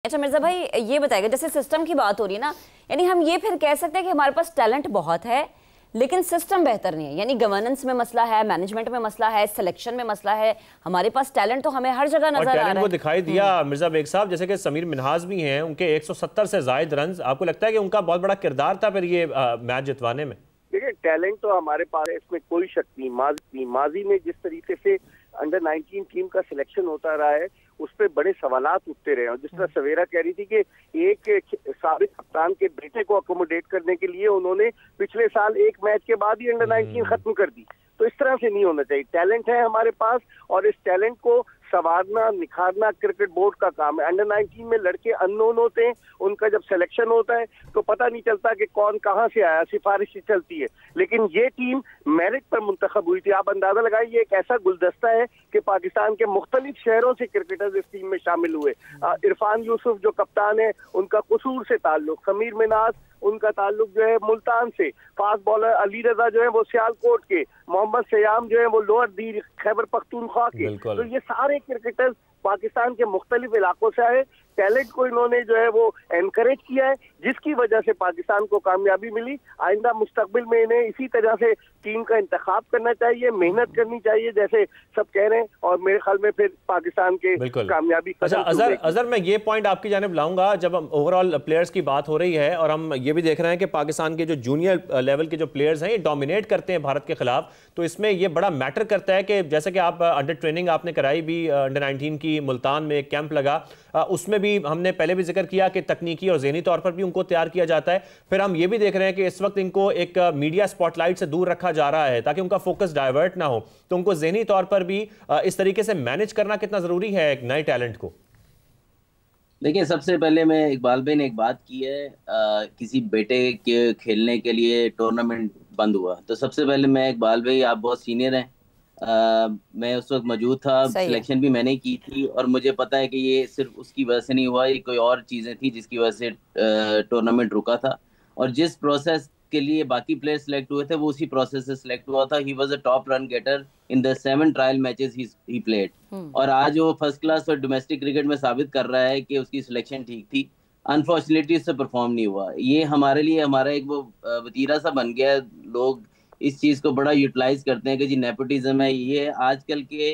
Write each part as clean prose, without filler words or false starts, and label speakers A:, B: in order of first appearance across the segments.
A: अच्छा मिर्जा भाई, ये बताएगा जैसे सिस्टम की बात हो रही है ना, यानी हम ये फिर कह सकते हैं कि हमारे पास टैलेंट बहुत है लेकिन सिस्टम बेहतर नहीं है, यानी गवर्नेंस में मसला है, मैनेजमेंट में मसला है, सिलेक्शन में मसला है। हमारे पास टैलेंट तो हमें हर जगह नजर आ रहा है।
B: को दिखाई दिया मिर्जा बेग साहब, जैसे कि समीर मिन्हाज भी हैं, उनके 170 से ज्यादा रन, आपको लगता है कि उनका बहुत बड़ा किरदार था फिर ये मैच जितवाने में?
C: देखिए, टैलेंट तो हमारे पास है, इसमें कोई शक नहीं। माजी में जिस तरीके से अंडर 19 टीम का सिलेक्शन होता रहा है उस पर बड़े सवालात उठते रहे। और जिस तरह सवेरा कह रही थी कि एक साबिक कप्तान के बेटे को अकोमोडेट करने के लिए उन्होंने पिछले साल एक मैच के बाद ही अंडर 19 खत्म कर दी, तो इस तरह से नहीं होना चाहिए। टैलेंट है हमारे पास और इस टैलेंट को संवारना निखारना क्रिकेट बोर्ड का काम है। अंडर 19 में लड़के अननोन होते हैं, उनका जब सिलेक्शन होता है तो पता नहीं चलता कि कौन कहां से आया, सिफारिश चलती है। लेकिन ये टीम मेरिट पर मुंतखब हुई थी। आप अंदाजा लगाइए, एक ऐसा गुलदस्ता है कि पाकिस्तान के मुख्तलिफ शहरों से क्रिकेटर्स इस टीम में शामिल हुए। इरफान यूसुफ जो कप्तान है उनका कसूर से ताल्लुक, समीर मिन्हाज उनका ताल्लुक जो है मुल्तान से, फास्ट बॉलर अली रजा जो है वो सियालकोट के, मोहम्मद सयाम जो है वो लोअर दी खैबर पख्तूनख्वा के। तो ये सारे क्रिकेटर्स पाकिस्तान के मुख्तलिफ इलाकों से आए। टैलेंट को इन्होंने जो है वो एनकरेज किया है, जिसकी वजह से पाकिस्तान को कामयाबी मिली। आइंदा मुस्तकबिल में इन्हें इसी तरह से टीम का इंतखाब करना चाहिए, मेहनत करनी चाहिए जैसे सब कह रहे हैं, और मेरे ख्याल में फिर पाकिस्तान के कामयाबी।
B: अच्छा अजहर, मैं ये पॉइंट आपकी जानिब लाऊंगा। जब हम ओवरऑल प्लेयर्स की बात हो रही है और हम ये भी देख रहे हैं कि पाकिस्तान के जो जूनियर लेवल के जो प्लेयर्स हैं ये डोमिनेट करते हैं भारत के खिलाफ, तो इसमें ये बड़ा मैटर करता है कि जैसे कि आप अंडर ट्रेनिंग आपने कराई भी, अंडर 19 की मुल्तान में एक कैंप लगा, उसमें भी हमने पहले भी जिक्र किया कि तकनीकी और ज़हनी तौर पर भी उनको तैयार किया जाता है। फिर हम ये भी देख रहे हैं कि इस वक्त इनको एक मीडिया स्पॉटलाइट से दूर रखा जा रहा है ताकि उनका फोकस डाइवर्ट ना हो, तो उनको ज़हनी तौर पर भी इस तरीके से मैनेज करना कितना ज़रूरी है एक नए टैलेंट को?
D: देखिए, सबसे पहले मैं इकबाल भाई ने एक बात की है, किसी बेटे के खेलने के लिए टूर्नामेंट बंद हुआ, तो सबसे पहले मैं इकबाल भाई, आप बहुत सीनियर हैं, मैं उस वक्त मौजूद था, सिलेक्शन भी मैंने की थी और मुझे पता है कि ये सिर्फ उसकी वजह से नहीं हुआ, ये कोई और चीज़ें थी जिसकी वजह से टूर्नामेंट रुका था। और जिस प्रोसेस के लिए बाकी प्लेयर सिलेक्ट हुए थे वो उसी प्रोसेस से सिलेक्ट हुआ था। He was a top run getter in the 7 trial matches he played, और आज वो फर्स्ट क्लास और डोमेस्टिक क्रिकेट में साबित कर रहा है कि उसकी सिलेक्शन ठीक थी। अनफॉर्चुनेटली उससे परफॉर्म नहीं हुआ। ये हमारे लिए हमारा एक वो वतीरा सा बन गया है। लोग इस चीज को बड़ा यूटिलाइज करते हैं कि जी नेपोटिज्म है। ये आजकल के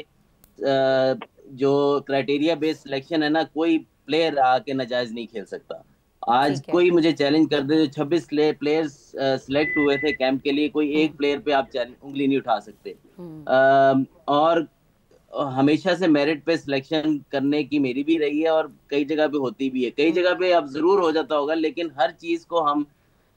D: जो क्राइटेरिया बेस्ड सिलेक्शन है ना, कोई प्लेयर आके नाजायज नहीं खेल सकता। आज कोई मुझे चैलेंज कर दे, जो 26 प्लेयर्स सिलेक्ट हुए थे कैंप के लिए, कोई एक प्लेयर पे आप उंगली नहीं उठा सकते। और हमेशा से मेरिट पे सिलेक्शन करने की मेरी भी रही है और कई जगह पे होती भी है, कई जगह पे अब जरूर हो जाता होगा, लेकिन हर चीज को हम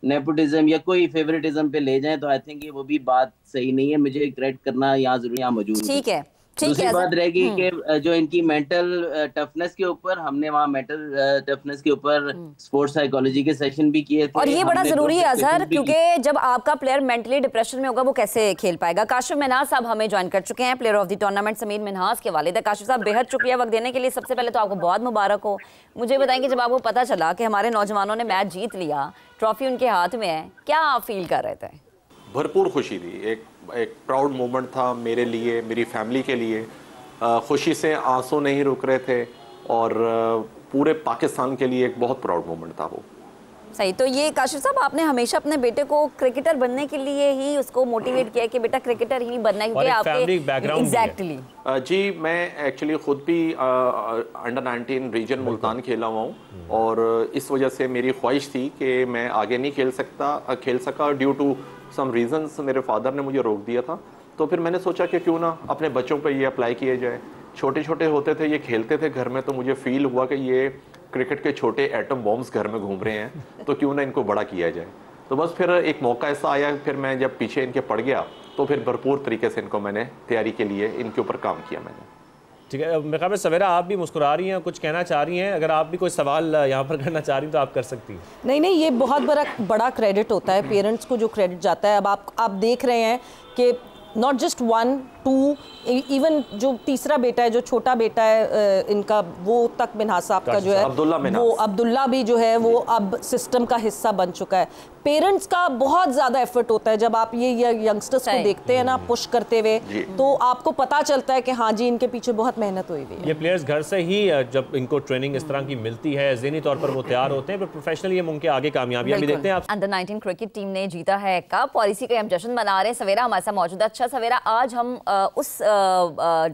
D: नेपोटिज्म या कोई फेवरेटिज्म पे ले जाएं तो आई थिंक ये वो भी बात सही नहीं है। मुझे क्रेडिट करना यहाँ जरूरी यहाँ मौजूद।
A: ठीक है,
D: दूसरी बात रहेगी कि जो इनकी मेंटल टफनेस के ऊपर, हमने वहाँ मेंटल टफनेस के ऊपर स्पोर्ट्स साइकोलॉजी के सेशन भी किए थे,
A: और ये बड़ा जरूरी है अजहर, क्योंकि जब आपका प्लेयर मेंटली डिप्रेशन में होगा वो कैसे खेल पाएगा। काशिफ मिन्हाज साहब हमें ज्वाइन कर चुके हैं, player of the tournament Sameer Minhaj के वालिद। काशिफ साहब, बेहद शुक्रिया वक्त देने के लिए। सबसे पहले तो आपको बहुत मुबारक हो। मुझे बताएंगे, जब आपको पता चला कि हमारे नौजवानों ने मैच जीत लिया, ट्रॉफी उनके हाथ में है, क्या आप फील कर रहे थे?
E: भरपूर खुशी थी, एक प्राउड मोमेंट था मेरे लिए, मेरी फैमिली के लिए। खुशी से आंसू नहीं रुक रहे थे और पूरे पाकिस्तान के लिए एक बहुत प्राउड मोमेंट था वो।
A: सही। तो ये काशिफ साहब, आपने हमेशा अपने बेटे को क्रिकेटर बनने के लिए ही उसको मोटिवेट किया कि बेटा क्रिकेटर ही बनना है, क्योंकि आपके एग्जैक्टली
E: जी, मैं एक्चुअली खुद भी अंडर 19 रीजन मुल्तान खेला हुआ हूँ और इस वजह से मेरी ख्वाहिश थी कि मैं आगे नहीं खेल सका ड्यू टू सम रीजंस। मेरे फादर ने मुझे रोक दिया था, तो फिर मैंने सोचा कि क्यों ना अपने बच्चों पे ये अप्लाई किया जाए। छोटे छोटे होते थे, ये खेलते थे घर में, तो मुझे फील हुआ कि ये क्रिकेट के छोटे एटम बॉम्ब्स घर में घूम रहे हैं, तो क्यों ना इनको बड़ा किया जाए। तो बस फिर एक मौका ऐसा आया, फिर मैं जब पीछे इनके पड़ गया तो फिर भरपूर तरीके से इनको मैंने तैयारी के लिए इनके ऊपर काम किया मैंने।
B: ठीक है, मेरे ख्याल में सवेरा आप भी मुस्कुरा रही हैं, कुछ कहना चाह रही हैं, अगर आप भी कोई सवाल यहाँ पर करना चाह रही हैं तो आप कर सकती हैं।
F: नहीं, ये बहुत बड़ा क्रेडिट होता है, पेरेंट्स को जो क्रेडिट जाता है। अब आप देख रहे हैं कि नॉट जस्ट 1, 2 इवन जो तीसरा बेटा है, जो छोटा बेटा है इनका, वो तक मिन्हाज साहब का जो है वो अब्दुल्ला भी जो है वो अब सिस्टम का हिस्सा बन चुका है। पेरेंट्स का बहुत ज़्यादा एफर्ट होता है जब आप ये यंगस्टर्स को देखते हैं ना पुश करते हुए, तो आपको पता चलता है कि हाँ जी इनके पीछे बहुत मेहनत हुई है।
B: ये प्लेयर्स घर से ही जब इनको ट्रेनिंग इस तरह की मिलती है, ज़हनी तौर पर वो तैयार होते हैं, पर प्रोफेशनल ये उनके आगे कामयाबियां भी देखते हैं। आप
A: अंडर 19 क्रिकेट टीम ने जीता है कप और इसी का हम जश्न मना रहे हैं। सवेरा हमारे साथ मौजूद है। अच्छा सवेरा, आज हम उस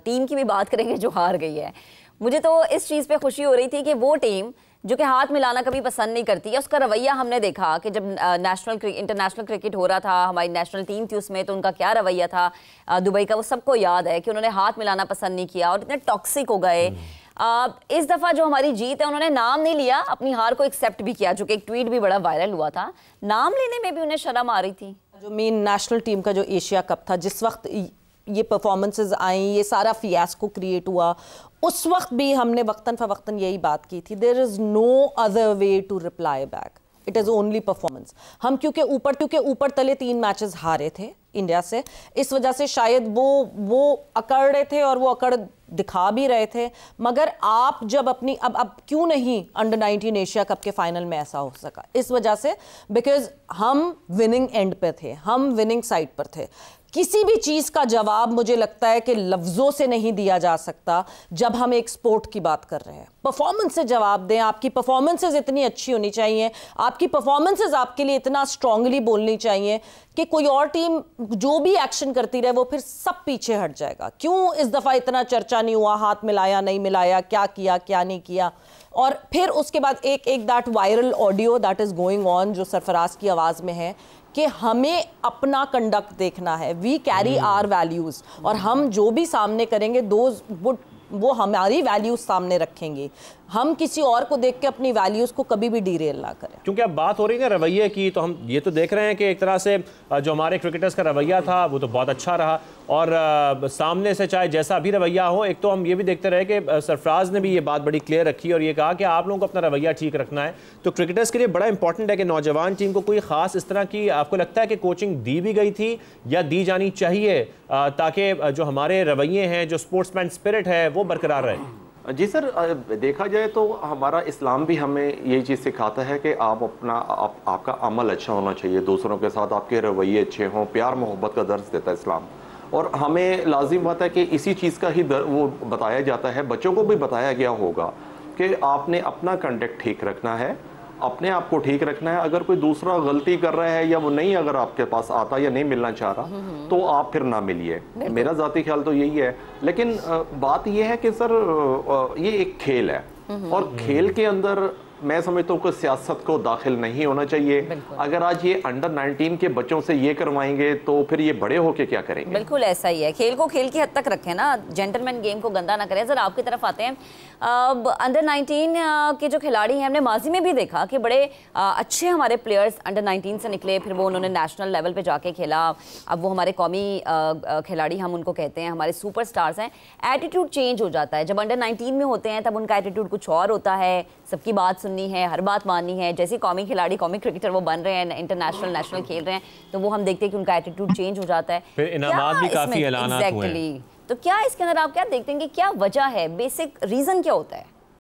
A: टीम की भी बात करेंगे जो हार गई है। मुझे तो इस चीज़ पे खुशी हो रही थी कि वो टीम जो कि हाथ मिलाना कभी पसंद नहीं करती है, उसका रवैया हमने देखा कि जब इंटरनेशनल क्रिकेट हो रहा था, हमारी नेशनल टीम थी उसमें, तो उनका क्या रवैया था दुबई का, वो सबको याद है कि उन्होंने हाथ मिलाना पसंद नहीं किया और इतने टॉक्सिक हो गए। इस दफ़ा जो हमारी जीत है, उन्होंने नाम नहीं लिया, अपनी हार को एक्सेप्ट भी किया, जो कि एक ट्वीट भी बड़ा वायरल हुआ था। नाम लेने में भी उन्हें शर्म आ रही थी।
F: जो मेन नेशनल टीम का जो एशिया कप था, जिस वक्त ये परफॉर्मेंसेस आई, ये सारा फियास्को क्रिएट हुआ, उस वक्त भी हमने वक्तन फ़वक्तन यही बात की थी, there is no other way to reply back, it is only performance. हम क्योंकि ऊपर तले 3 मैचेस हारे थे इंडिया से, इस वजह से शायद वो अकड़ रहे थे और वो अकड़ दिखा भी रहे थे। मगर आप जब अपनी अब क्यों नहीं अंडर 19 एशिया कप के फाइनल में ऐसा हो सका, इस वजह से बिकॉज हम विनिंग एंड पे थे, हम विनिंग साइड पर थे। किसी भी चीज़ का जवाब मुझे लगता है कि लफ्ज़ों से नहीं दिया जा सकता जब हम एक स्पोर्ट की बात कर रहे हैं। परफॉर्मेंस से जवाब दें, आपकी परफॉर्मेंसेज इतनी अच्छी होनी चाहिए, आपकी परफॉर्मेंसेज आपके लिए इतना स्ट्रांगली बोलनी चाहिए कि कोई और टीम जो भी एक्शन करती रहे वो फिर सब पीछे हट जाएगा। क्यों इस दफ़ा इतना चर्चा नहीं हुआ, हाथ मिलाया नहीं मिलाया, क्या किया क्या नहीं किया। और फिर उसके बाद एक that viral audio that is going on, जो सरफराज की आवाज़ में है कि हमें अपना कंडक्ट देखना है, वी कैरी आर वैल्यूज़, और हम जो भी सामने करेंगे वो हमारी वैल्यूज़ सामने रखेंगे। हम किसी और को देख के अपनी वैल्यूज़ को कभी भी डीरेल ना करें।
B: क्योंकि अब बात हो रही है ना रवैये की, तो हम ये तो देख रहे हैं कि एक तरह से जो हमारे क्रिकेटर्स का रवैया था वो तो बहुत अच्छा रहा, और सामने से चाहे जैसा भी रवैया हो, एक तो हम ये भी देखते रहे कि सरफराज ने भी ये बात बड़ी क्लियर रखी और ये कहा कि आप लोगों को अपना रवैया ठीक रखना है। तो क्रिकेटर्स के लिए बड़ा इंपॉर्टेंट है कि नौजवान टीम को कोई ख़ास इस तरह की आपको लगता है कि कोचिंग दी भी गई थी या दी जानी चाहिए, ताकि जो हमारे रवैये हैं, जो स्पोर्ट्समैन स्पिरिट है, वो बरकरार रहे?
E: जी सर, देखा जाए तो हमारा इस्लाम भी हमें यही चीज़ सिखाता है कि आपका अमल अच्छा होना चाहिए, दूसरों के साथ आपके रवैये अच्छे हों, प्यार मोहब्बत का दर्ज देता है इस्लाम। और हमें लाजिम बात है कि इसी चीज़ का ही वो बताया जाता है, बच्चों को भी बताया गया होगा कि आपने अपना कंडक्ट ठीक रखना है, अपने आप को ठीक रखना है। अगर कोई दूसरा गलती कर रहा है या वो नहीं अगर आपके पास आता या नहीं मिलना चाह रहा, तो आप फिर ना मिलिए। मेरा ज़ाती ख्याल तो यही है। लेकिन बात ये है कि सर ये एक खेल है, और खेल के अंदर मैं समझता हूँ कि सियासत को दाखिल नहीं होना चाहिए। अगर आज ये अंडर 19 के बच्चों से ये करवाएंगे तो फिर ये बड़े होके क्या करेंगे?
A: बिल्कुल ऐसा ही है, खेल को खेल की हद तक रखें ना, जेंटलमैन गेम को गंदा ना करें। जरा आपकी तरफ आते हैं, अंडर 19 के जो खिलाड़ी हैं, हमने माजी में भी देखा कि बड़े अच्छे हमारे प्लेयर्स अंडर 19 से निकले, फिर वो उन्होंने नेशनल लेवल पे जाके खेला। अब वो हमारे कौमी खिलाड़ी हम उनको कहते हैं, हमारे सुपरस्टार्स हैं। एटीट्यूड चेंज हो जाता है जब अंडर 19 में होते हैं, तब उनका एटीट्यूड कुछ और होता है, सबकी बात सुननी है, हर बात माननी है। जैसे कौमी खिलाड़ी, कौमी क्रिकेटर वो बन रहे हैं, इंटरनेशनल नेशनल खेल रहे हैं, तो वो हम देखते हैं कि उनका एटीट्यूड चेंज हो जाता है।
B: फिर इनामात भी काफी ऐलानात हुए हैं।
A: तो क्या इसके अंदर आप क्या देखते हैं कि क्या वजह है, बेसिक रीजन क्या होता है?